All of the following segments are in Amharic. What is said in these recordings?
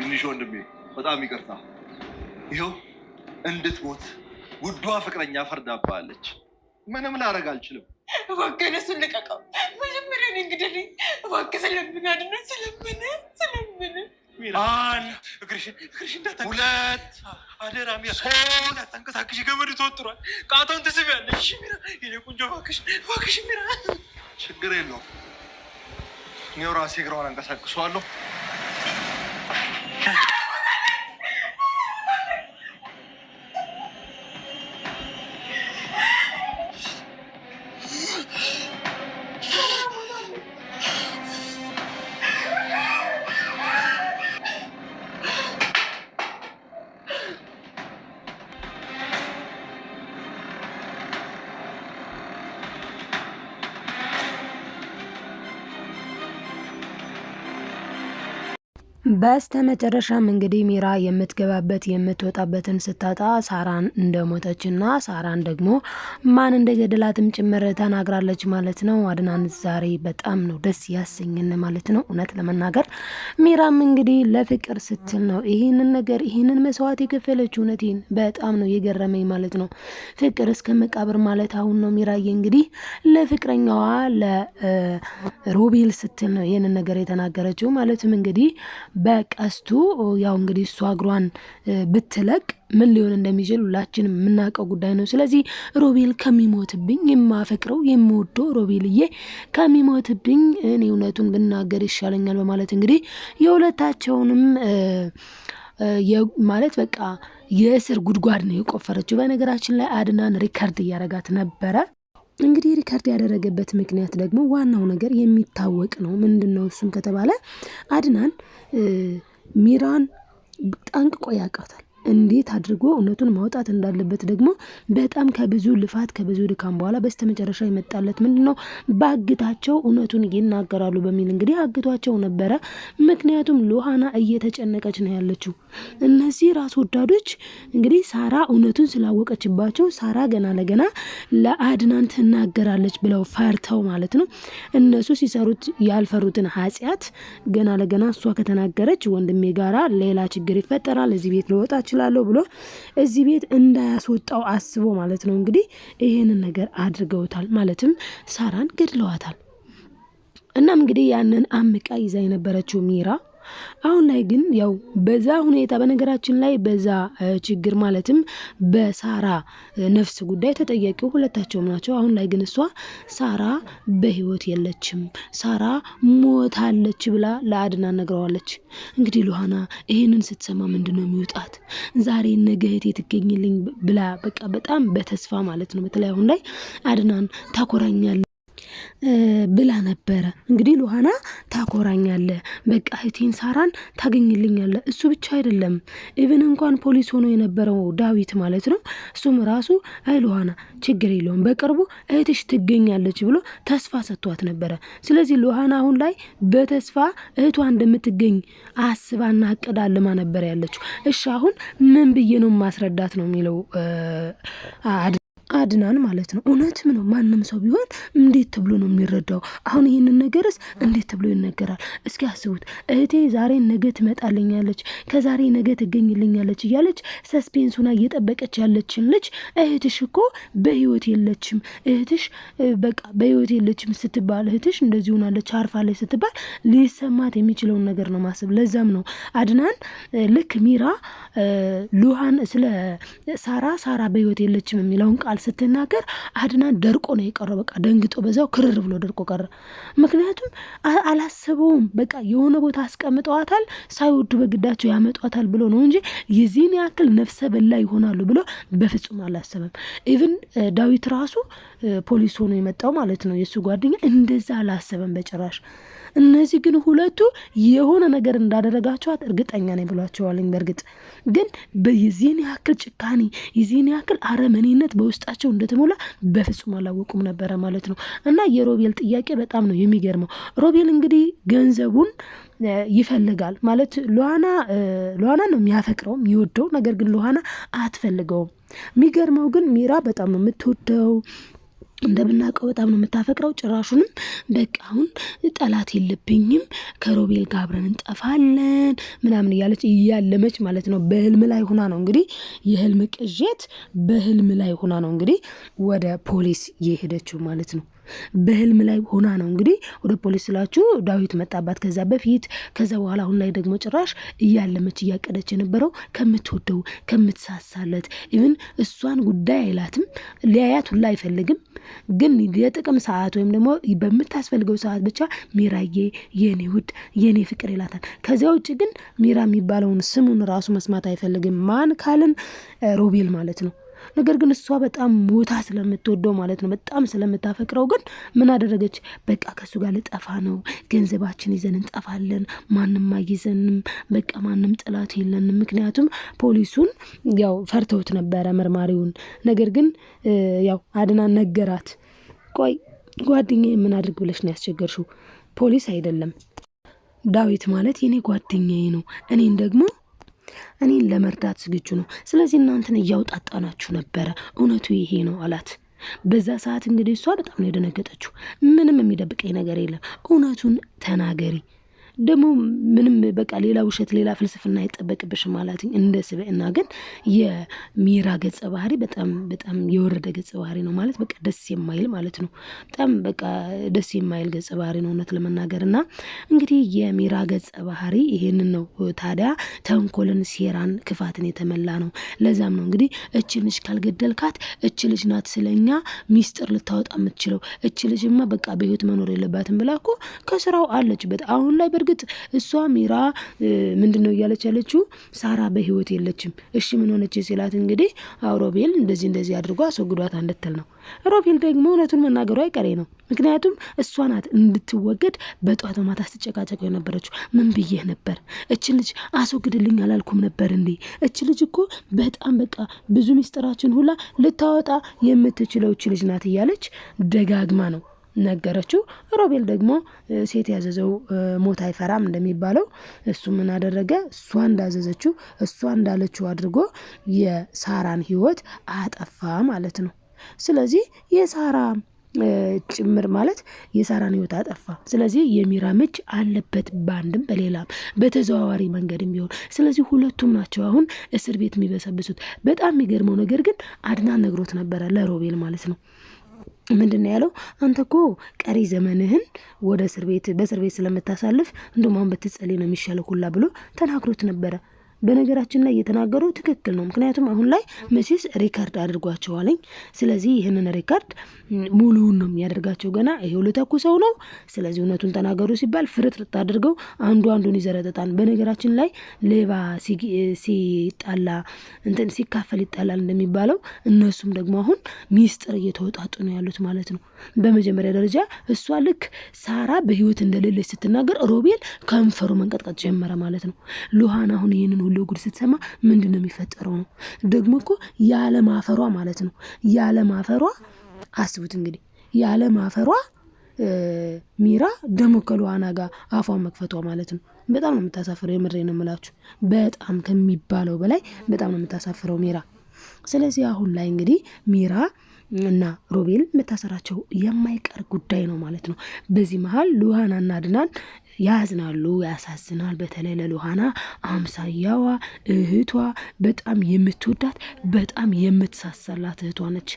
ትንሽ ወንድሜ በጣም ይቅርታ። ይኸው እንድትሞት ውዷ ፍቅረኛ ፈርዳባለች። ምንም ላደርግ አልችልም። እባክህ እነሱን ልቀቀው። መጀመሪያ እኔ እንግዲህ እባክህ ስለምን አድነን፣ ስለምን አንድ እግርሽን ሁለት አደራ ሚራ ሶስት ተንቀሳቅሽ ገመዱ ተወጥሯል። ቃቶን ትስቢያለሽ ሚራ። የኔ ቆንጆ እባክሽ ሚራ። ችግር የለውም እኔው ራሴ እግሯን አንቀሳቅሰዋለሁ። በስተመጨረሻም እንግዲህ ሚራ የምትገባበት የምትወጣበትን ስታጣ ሳራን እንደሞተችና ሳራን ደግሞ ማን እንደገደላትም ጭምር ተናግራለች ማለት ነው። አድናን ዛሬ በጣም ነው ደስ ያሰኘን ማለት ነው። እውነት ለመናገር ሚራም እንግዲህ ለፍቅር ስትል ነው ይህንን መስዋዕት የከፈለችው። እውነቴን በጣም ነው የገረመኝ ማለት ነው። ፍቅር እስከ መቃብር ማለት አሁን ነው ሚራዬ እንግዲህ ለፍቅረኛዋ ለሮቤል ስትል ነው ይህንን ነገር የተናገረችው። ማለትም እንግዲህ በቀስቱ ያው እንግዲህ እሷ እግሯን ብትለቅ ምን ሊሆን እንደሚችል ሁላችንም የምናውቀው ጉዳይ ነው። ስለዚህ ሮቤል ከሚሞትብኝ የማፈቅረው የምወደው ሮቤልዬ ከሚሞትብኝ እኔ እውነቱን ብናገር ይሻለኛል በማለት እንግዲህ የሁለታቸውንም ማለት በቃ የእስር ጉድጓድ ነው የቆፈረችው። በነገራችን ላይ አድናን ሪከርድ እያረጋት ነበረ። እንግዲህ ሪከርድ ያደረገበት ምክንያት ደግሞ ዋናው ነገር የሚታወቅ ነው። ምንድነው እሱም ከተባለ አድናን ሚራን ጠንቅቆ ያውቃታል። እንዴት አድርጎ እውነቱን ማውጣት እንዳለበት ደግሞ በጣም ከብዙ ልፋት ከብዙ ድካም በኋላ በስተመጨረሻ የመጣለት ምንድነው ባግታቸው እውነቱን ይናገራሉ በሚል እንግዲህ አግቷቸው ነበረ። ምክንያቱም ሉሃና እየተጨነቀች ነው ያለችው። እነዚህ ራስ ወዳዶች እንግዲህ ሳራ እውነቱን ስላወቀችባቸው ሳራ ገና ለገና ለአድናን ትናገራለች ብለው ፈርተው ማለት ነው። እነሱ ሲሰሩት ያልፈሩትን ኃጢአት ገና ለገና እሷ ከተናገረች ወንድሜ ጋራ ሌላ ችግር ይፈጠራል፣ እዚህ ቤት ልወጣ እችላለሁ ብሎ እዚህ ቤት እንዳያስወጣው አስቦ ማለት ነው እንግዲህ ይሄንን ነገር አድርገውታል። ማለትም ሳራን ገድለዋታል። እናም እንግዲህ ያንን አምቃ ይዛ የነበረችው ሚራ አሁን ላይ ግን ያው በዛ ሁኔታ በነገራችን ላይ በዛ ችግር ማለትም በሳራ ነፍስ ጉዳይ ተጠያቂው ሁለታቸውም ናቸው። አሁን ላይ ግን እሷ ሳራ በህይወት የለችም፣ ሳራ ሞታለች ብላ ለአድናን ነግረዋለች። እንግዲህ ሉሃና ይሄንን ስትሰማ ምንድነው የሚውጣት? ዛሬ ነገ እህቴ ትገኝልኝ ብላ በቃ በጣም በተስፋ ማለት ነው። በተለይ አሁን ላይ አድናን ታኮራኛለች ብላ ነበረ። እንግዲህ ሉሃና ታኮራኛለ በቃ እህቴን ሳራን ታገኝልኛለ። እሱ ብቻ አይደለም ኢቭን እንኳን ፖሊስ ሆኖ የነበረው ዳዊት ማለት ነው እሱም ራሱ አይ ሉሃና ችግር የለውም በቅርቡ እህትሽ ትገኛለች ብሎ ተስፋ ሰጥቷት ነበረ። ስለዚህ ሉሃና አሁን ላይ በተስፋ እህቷ እንደምትገኝ አስባና አቅዳልማ ነበር ያለችው። እሺ አሁን ምን ብዬ ነው ማስረዳት ነው የሚለው አድናን ማለት ነው። እውነትም ነው። ማንም ሰው ቢሆን እንዴት ተብሎ ነው የሚረዳው? አሁን ይህንን ነገርስ እንዴት ተብሎ ይነገራል? እስኪ አስቡት። እህቴ ዛሬ ነገ ትመጣልኛለች፣ ከዛሬ ነገ ትገኝልኛለች እያለች ሰስፔንሱና እየጠበቀች ያለችን ልጅ እህትሽ እኮ በህይወት የለችም፣ እህትሽ በቃ በህይወት የለችም ስትባል፣ እህትሽ እንደዚህ ሆናለች አርፋለች ስትባል ሊሰማት የሚችለውን ነገር ነው ማሰብ። ለዛም ነው አድናን ልክ ሚራ ሉሃን ስለ ሳራ በህይወት የለችም የሚለውን ቃል ስትናገር አድናን ደርቆ ነው የቀረው። በቃ ደንግጦ በዛው ክርር ብሎ ደርቆ ቀረ። ምክንያቱም አላሰበውም። በቃ የሆነ ቦታ አስቀምጠዋታል፣ ሳይወዱ በግዳቸው ያመጧታል ብሎ ነው እንጂ የዚህን ያክል ነፍሰ በላ ይሆናሉ ብሎ በፍጹም አላሰበም። ኢቭን ዳዊት ራሱ ፖሊስ ሆኖ የመጣው ማለት ነው የሱ ጓደኛ እንደዛ አላሰበም በጭራሽ። እነዚህ ግን ሁለቱ የሆነ ነገር እንዳደረጋቸዋት እርግጠኛ ነኝ ብሏቸዋለኝ። በእርግጥ ግን የዚህን ያክል ጭካኔ የዚህን ያክል አረመኔነት በውስጣቸው እንደተሞላ በፍጹም አላወቁም ነበረ ማለት ነው። እና የሮቤል ጥያቄ በጣም ነው የሚገርመው። ሮቤል እንግዲህ ገንዘቡን ይፈልጋል ማለት ሉሃና ነው የሚያፈቅረው የሚወደው፣ ነገር ግን ሉሃና አትፈልገውም። የሚገርመው ግን ሚራ በጣም ነው የምትወደው እንደምናውቀው በጣም ነው የምታፈቅረው። ጭራሹንም በቃ አሁን ጠላት የለብኝም ከሮቤል ጋር አብረን እንጠፋለን ምናምን እያለች እያለመች ማለት ነው። በህልም ላይ ሆና ነው እንግዲህ የህልም ቅዠት በህልም ላይ ሆና ነው እንግዲህ ወደ ፖሊስ የሄደችው ማለት ነው። በህልም ላይ ሆና ነው እንግዲህ ወደ ፖሊስ ስላችሁ ዳዊት መጣባት ከዛ በፊት ከዛ በኋላ አሁን ላይ ደግሞ ጭራሽ እያለመች እያቀደች የነበረው ከምትወደው ከምትሳሳለት ኢቭን እሷን ጉዳይ አይላትም ሊያያት ሁላ አይፈልግም ግን የጥቅም ሰዓት ወይም ደግሞ በምታስፈልገው ሰዓት ብቻ ሚራዬ የኔ ውድ የኔ ፍቅር ይላታል። ከዚያ ውጭ ግን ሚራ የሚባለውን ስሙን ራሱ መስማት አይፈልግም። ማን ካልን ሮቤል ማለት ነው። ነገር ግን እሷ በጣም ሞታ ስለምትወደው ማለት ነው በጣም ስለምታፈቅረው ግን ምን አደረገች? በቃ ከሱ ጋር ልጠፋ ነው ገንዘባችን ይዘን እንጠፋለን ማንም አይዘንም በቃ ማንም ጥላት የለንም። ምክንያቱም ፖሊሱን ያው ፈርተውት ነበረ መርማሪውን። ነገር ግን ያው አድናን ነገራት። ቆይ ጓደኛዬ ምን አድርግ ብለሽ ነው ያስቸገርሽው? ፖሊስ አይደለም ዳዊት ማለት የኔ ጓደኛዬ ነው እኔን ለመርዳት ዝግጁ ነው። ስለዚህ እናንተን እያውጣጣናችሁ ነበረ እውነቱ ይሄ ነው አላት። በዛ ሰዓት እንግዲህ እሷ በጣም ነው የደነገጠችው። ምንም የሚደብቀኝ ነገር የለም እውነቱን ተናገሪ ደግሞ ምንም በቃ ሌላ ውሸት ሌላ ፍልስፍና አይጠበቅብሽም ማለት እንደ ስብዕና ግን የሚራ ገጸ ባህሪ በጣም በጣም የወረደ ገጸ ባህሪ ነው ማለት በቃ ደስ የማይል ማለት ነው። በጣም በቃ ደስ የማይል ገጸ ባህሪ ነው እውነት ለመናገርና እንግዲህ የሚራ ገጸ ባህሪ ይሄንን ነው። ታዲያ ተንኮልን ሴራን ክፋትን የተመላ ነው። ለዛም ነው እንግዲህ እቺ ልጅ ካልገደልካት እቺ ልጅ ናት ስለኛ ሚስጥር ልታወጣ የምትችለው እቺ ልጅማ በቃ በህይወት መኖር የለባትም ብላ እኮ ከስራው አለችበት። አሁን ላይ በእርግጥ እሷ ሚራ ምንድነው እያለች ያለችው? ሳራ በህይወት የለችም። እሺ ምን ሆነች ሲላት እንግዲህ ሮቤል እንደዚህ አድርጎ አስወግዷት እንድትል ነው። ሮቤል ደግሞ እውነቱን መናገሩ አይቀሬ ነው። ምክንያቱም እሷ ናት እንድትወገድ በጧት ማታ ስትጨቃጨቀው የነበረችው። ምን ብዬህ ነበር? እች ልጅ አስወግድልኝ አላልኩም ነበር እንዴ? እች ልጅ እኮ በጣም በቃ ብዙ ሚስጥራችን ሁላ ልታወጣ የምትችለው እች ልጅ ናት እያለች ደጋግማ ነው ነገረችው። ሮቤል ደግሞ ሴት ያዘዘው ሞት አይፈራም እንደሚባለው እሱ ምን አደረገ? እሷ እንዳዘዘችው እሷ እንዳለችው አድርጎ የሳራን ህይወት አጠፋ ማለት ነው። ስለዚህ የሳራ ጭምር ማለት የሳራን ህይወት አጠፋ። ስለዚህ የሚራ እጅ አለበት በአንድም በሌላም በተዘዋዋሪ መንገድም ቢሆን። ስለዚህ ሁለቱም ናቸው አሁን እስር ቤት የሚበሰብሱት። በጣም የሚገርመው ነገር ግን አድናን ነግሮት ነበረ ለሮቤል ማለት ነው። ምንድን ነው ያለው? አንተ እኮ ቀሪ ዘመንህን ወደ በእስር ቤት ስለምታሳልፍ እንደውም አሁን ብትጸልይ ነው የሚሻለው ሁላ ብሎ ተናግሮት ነበረ። በነገራችን ላይ እየተናገረው ትክክል ነው። ምክንያቱም አሁን ላይ መሲስ ሪካርድ አድርጓቸዋለኝ። ስለዚህ ይህንን ሪካርድ ሙሉውን ነው የሚያደርጋቸው። ገና ይሄው ልተኩሰው ነው። ስለዚህ እውነቱን ተናገሩ ሲባል ፍርጥርጥ አድርገው አንዱን ይዘረጠጣል። በነገራችን ላይ ሌባ ሲጣላ ሲካፈል ይጣላል እንደሚባለው እነሱም ደግሞ አሁን ሚስጥር እየተወጣጡ ነው ያሉት ማለት ነው። በመጀመሪያ ደረጃ እሷ ልክ ሳራ በህይወት እንደሌለች ስትናገር ሮቤል ከንፈሩ መንቀጥቀጥ ጀመረ ማለት ነው። ሉሃን አሁን ይህንን ሁሉ ጉድ ስትሰማ ምንድን ነው የሚፈጠረው ነው? ደግሞ እኮ ያለ ማፈሯ ማለት ነው። ያለ ማፈሯ አስቡት እንግዲህ ያለ ማፈሯ ሚራ ደግሞ ከሉሃና ጋር አፏን መክፈቷ ማለት ነው። በጣም ነው የምታሳፍረው። የምሬ ነው የምላችሁ። በጣም ከሚባለው በላይ በጣም ነው የምታሳፍረው ሚራ። ስለዚህ አሁን ላይ እንግዲህ ሚራ እና ሮቤል መታሰራቸው የማይቀር ጉዳይ ነው ማለት ነው። በዚህ መሀል ሉሃናና አድናን ያዝናሉ፣ ያሳዝናል። በተለይ ለሉሃና አምሳያዋ እህቷ በጣም የምትወዳት በጣም የምትሳሳላት እህቷ ነች።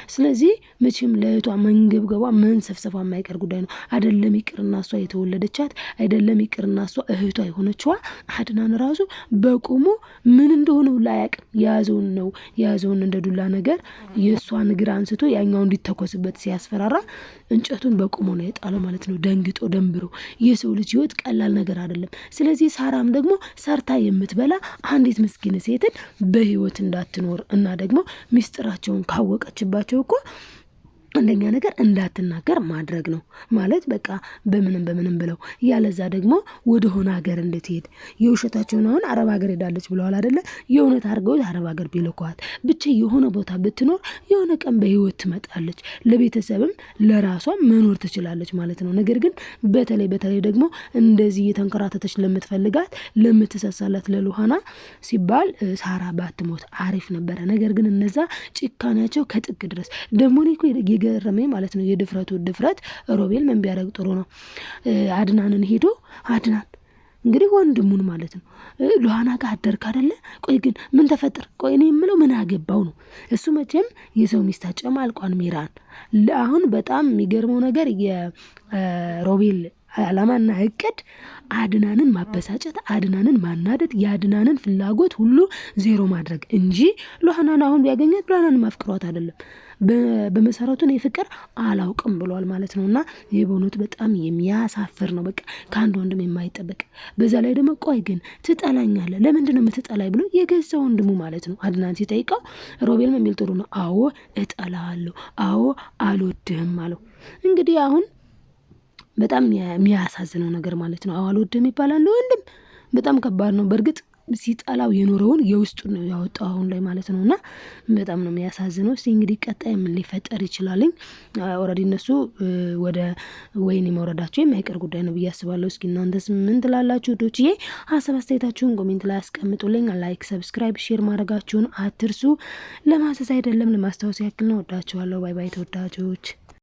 ስለዚህ መቼም ለእህቷ መንገብገቧ መንሰፍሰፏ የማይቀር ጉዳይ ነው። አይደለም ይቅርና እሷ የተወለደቻት አይደለም ይቅርና እሷ እህቷ የሆነችዋ አድናን ራሱ በቁሙ ምን እንደሆነ ላያቅ የያዘውን እንደ ዱላ ነገር የእሷን እግር አንስቶ ያኛው እንዲተኮስበት ሲያስፈራራ እንጨቱን በቁሙ ነው የጣለው ማለት ነው። ደንግጦ ደንብሮ የሰው ልጅ ህይወት ቀላል ነገር አይደለም። ስለዚህ ሳራም ደግሞ ሰርታ የምትበላ አንዲት ምስኪን ሴትን በህይወት እንዳትኖር እና ደግሞ ሚስጥራቸውን ካወቀችባቸው እኮ አንደኛ ነገር እንዳትናገር ማድረግ ነው ማለት በቃ በምንም ብለው ያለዛ ደግሞ ወደ ሆነ ሀገር እንድትሄድ የውሸታቸውን አሁን አረብ ሀገር ሄዳለች ብለዋል አይደለ? የእውነት አድርገው አረብ ሀገር ቢልኳት ብቻ የሆነ ቦታ ብትኖር የሆነ ቀን በህይወት ትመጣለች፣ ለቤተሰብም ለራሷም መኖር ትችላለች ማለት ነው። ነገር ግን በተለይ ደግሞ እንደዚህ እየተንከራተተች ለምትፈልጋት ለምትሰሳላት ለሉሃና ሲባል ሳራ ባትሞት አሪፍ ነበረ። ነገር ግን እነዛ ጭካኔያቸው ከጥግ ድረስ ደግሞ እኔ እኮ የገረመኝ ማለት ነው ድፍረት ሮቤል ምን ቢያደርግ ጥሩ ነው? አድናንን ሄዶ አድናን እንግዲህ ወንድሙን ማለት ነው ሉሃና ጋር አደርክ አይደለ? ቆይ ግን ምን ተፈጠረ? ቆይ እኔ የምለው ምን አገባው ነው እሱ። መቼም የሰው ሚስት አጨማልቋን ሚራን። አሁን በጣም የሚገርመው ነገር የሮቤል ዓላማና እቅድ አድናንን ማበሳጨት፣ አድናንን ማናደድ፣ የአድናንን ፍላጎት ሁሉ ዜሮ ማድረግ እንጂ ሉሃናን አሁን ቢያገኛት ሉሃናን ማፍቅሯት አይደለም። በመሰረቱን የፍቅር አላውቅም ብሏል ማለት ነው። እና ይህ በእውነቱ በጣም የሚያሳፍር ነው። በቃ ከአንድ ወንድም የማይጠበቅ በዛ ላይ ደግሞ ቆይ ግን ትጠላኛለህ ለምንድን ነው የምትጠላኝ ብሎ የገዛ ወንድሙ ማለት ነው አድናን ሲጠይቀው ሮቤል የሚል ጥሩ ነው። አዎ እጠላለሁ፣ አዎ አልወድህም አለው። እንግዲህ አሁን በጣም የሚያሳዝነው ነገር ማለት ነው አዎ አልወድህም ይባላል ወንድም። በጣም ከባድ ነው። በእርግጥ ሲጠላው የኖረውን የውስጡን ነው ያወጣው አሁን ላይ ማለት ነው። እና በጣም ነው የሚያሳዝነው። እስቲ እንግዲህ ቀጣይ ምን ሊፈጠር ይችላልኝ? ኦልሬዲ እነሱ ወደ ወይኔ መውረዳቸው የማይቀር ጉዳይ ነው ብዬ አስባለሁ። እስኪ እናንተስ ምን ትላላችሁ? ዶችዬ ሀሳብ አስተያየታችሁን ኮሜንት ላይ አስቀምጡልኝ። ላይክ፣ ሰብስክራይብ፣ ሼር ማድረጋችሁን አትርሱ። ለማሰስ አይደለም ለማስታወስ ያክል ነው። ወዳችኋለሁ። ባይ ባይ ተወዳጆች።